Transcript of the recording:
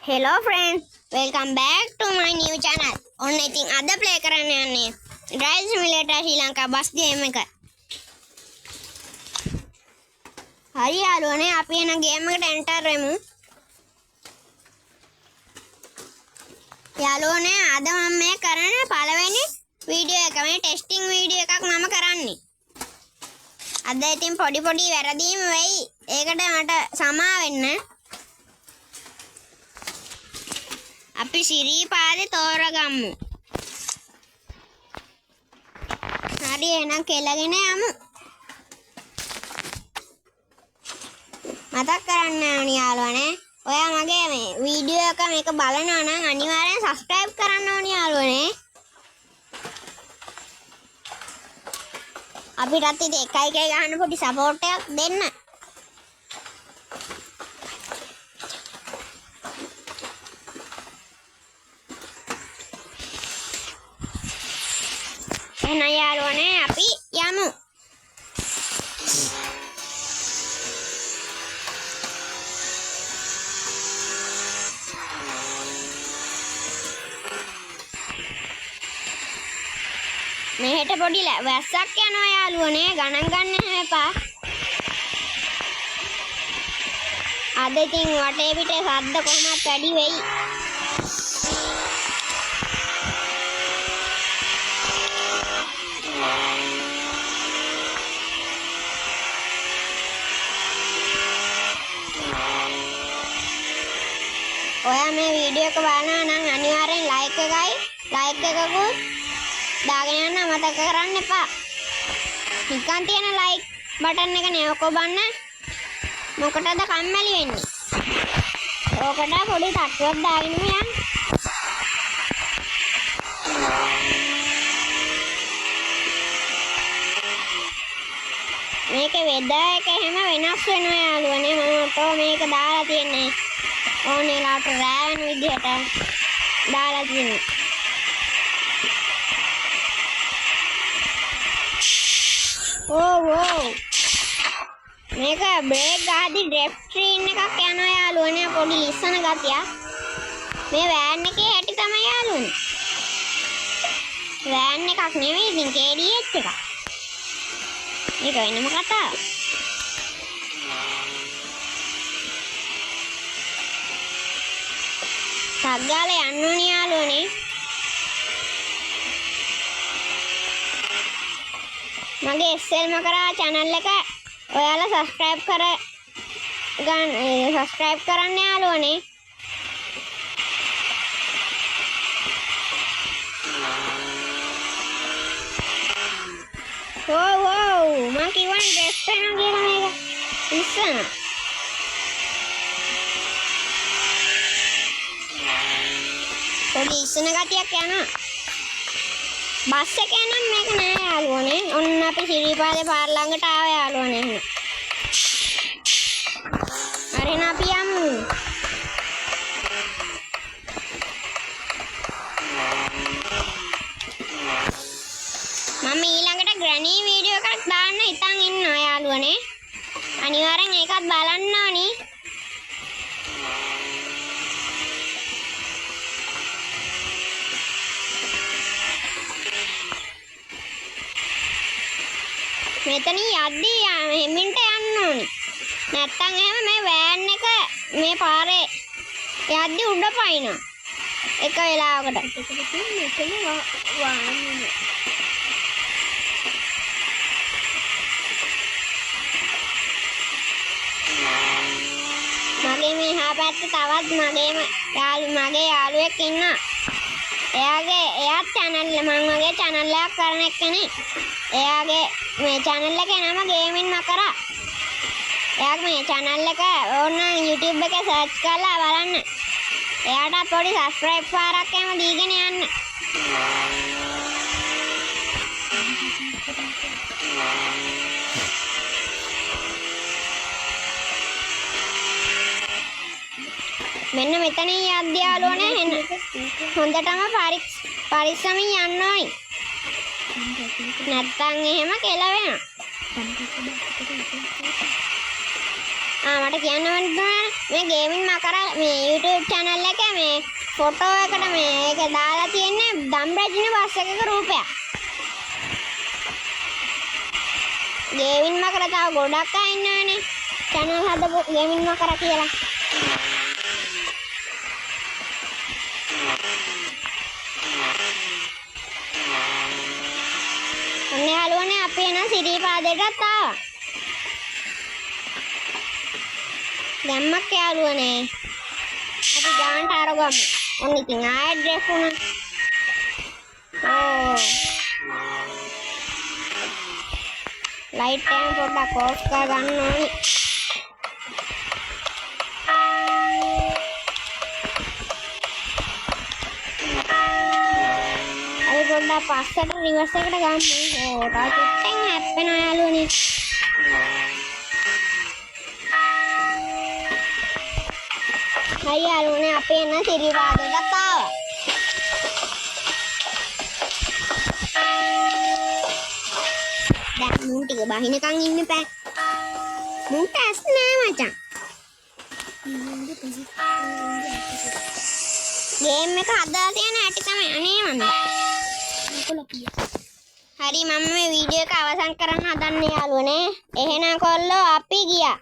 Hello friends, welcome back to my new channel. ඔන්න ඉතින් අද play කරන්න යන්නේ Drive Simulator ශ්‍රී ලංකා බස් ගේම් එක. හරි යාළුවනේ අපි එන ගේම් එකට enter වෙමු. යාළුවනේ අද මම මේ කරන පළවෙනි වීඩියෝ එක මේ ටෙස්ටිංగ్ වීඩියෝ එකක් මම කරන්නේ. අද ඉතින් පොඩි වැරදීම් වෙයි. ඒකට මට සමා වෙන්න. අපි සිරීපාදේ තෝරගමු. හරි එහෙනම් කෙලගෙන යමු. මතක් කරන්න ඕනි යාළුවනේ. ඔයා මගේ මේ වීඩියෝ එක මේක බලනවා නම් අනිවාර්යෙන් subscribe කරන්න ඕනි යාළුවනේ. අපිටත් ඉතින් එකයි ගහන්න පොඩි support එකක් දෙන්න. එහෙනම් යාළුවනේ අපි යමු. මෙහෙට පොඩි වැස්සක් යනවා යාළුවනේ ගණන් ගන්න එපා. අද ඉතින් වටේ පිටේ සද්ද කොහොමත් වැඩි වෙයි. ඔයා මේ වීඩියෝ එක බලනවා නම් අනිවාර්යෙන් like එකකුත් දාගෙන යන්න මතක කරන්න එපා. නිකන් තියෙන like බටන් එක නේ ඔක ඔබන්න. මොකටද කම්මැලි වෙන්නේ? ඕකට පොඩි තට්ටුවක් දාගෙන යන්න. මේකේ වෙදර් එක එහෙම වෙනස් වෙනවා යාළුවනේ. මම ඔතෝ මේක දාලා තියන්නේ. ඕනේ ලාට රෑන් විදිහට දාලා තියෙනවා. ඕ මේක බ්‍රේක් ගාදී ඩ්‍රිෆ්ට් ස්ක්‍රීන් එකක් යනවා යාළුවනේ පොඩි ලිස්සන ගතියක්. මේ වෑන් එකේ හැටි තමයි යාළුවනේ. වෑන් එකක් නෙවෙයි ඉතින් KDH එකක්. මේක වෙනම කතාවක්. සග්ගාලේ යන්න ඕනේ යාළුවනේ. මගේ SL මකරා channel එක ඔයාලා subscribe කරන්න යාළුවනේ. ඕ මම කිව්වනේ ඩ්‍රෙස් වෙනවා කියලා මේක. ඉස්සන. පොඩි ඉස්සන ගතියක් යනවා. බස් එකේ නම් මේක නෑ යාළුවනේ. ඔන්න අපි සිරිපාදේ පාර ළඟට ආව යාළුවනේ. හරි නා අපි යමු. මම ඊළඟට ග්‍රැනි වීඩියෝ එකක් දාන්න හිතන් ඉන්නවා යාළුවනේ. අනිවාර්යෙන් ඒකත් බලන්න ඕනි. මෙතන යද්දී හෙමින්ට යන්න ඕනි. නැත්තම් එහෙම මේ වෑන් එක මේ පාරේ යද්දී උඩ පයින්නවා. එක වෙලාවකට. මගේ මෙහා පැත්තේ තවත් මගේ යාළුවෙක් ඉන්නවා. එයාත් channel මම වගේ channel එකක් කරන එක්කනේ. එයාගේ මේ channel එකේ නම ගේමින් මකරා. එයාගේ මේ channel එක ඕනනම් YouTube එකේ search කරලා බලන්න. එයාට පොඩි subscribe පාරක් එහෙම දීගෙන යන්න. මෙන්න මෙතනින් යද්දී යාළුවනේ එන්න. හොඳටම පරිස්සමින් යන්න ඕනි. නැත්තම් එහෙම කෙල වෙනවා. මට කියන්න වන්දුනා මේ ගේමින් මකර මේ YouTube channel එකේ මේ ෆොටෝ එකට මේ ඒක දාලා තියෙන්නේ ධම්රජින බස් එකක රූපයක්. ගේමින් මකර තව ගොඩක් අය ඉන්නවනේ. channel හදපු ගේමින් මකර කියලා. අනේ යාළුවනේ අපි එන සිරිපාදේටත් ආවා. දැම්මක් යාළුවනේ. අපි ගාන්ට අරගමු. ඔන්න ඉතින් ආයෙත් ඩ්‍රෙස් වුණා. ලයිට් එක පොඩ්ඩක් ඕෆ් කරගන්න ඕනි. අපි පොඩ්ඩක් පස්සට රිවර්ස් එකට ගමු. තාත්තෙන් හැප්පෙනවා යාළුවනේ. හයි යාළුවනේ අපි එන සිරිපාදේටත් ආවා. දැන් මුන් ටික බහිනකන් ඉන්න බෑ. මුන්ට ඇස් නෑ මචං. ගේම් එක හදලා තියෙන හැටි තමයි අනේ මන්ද. හරි මම මේ වීඩියෝ එක අවසන් කරන්න හදන්නේ යාළුවනේ. එහෙනම් කොල්ලෝ අපි ගියා.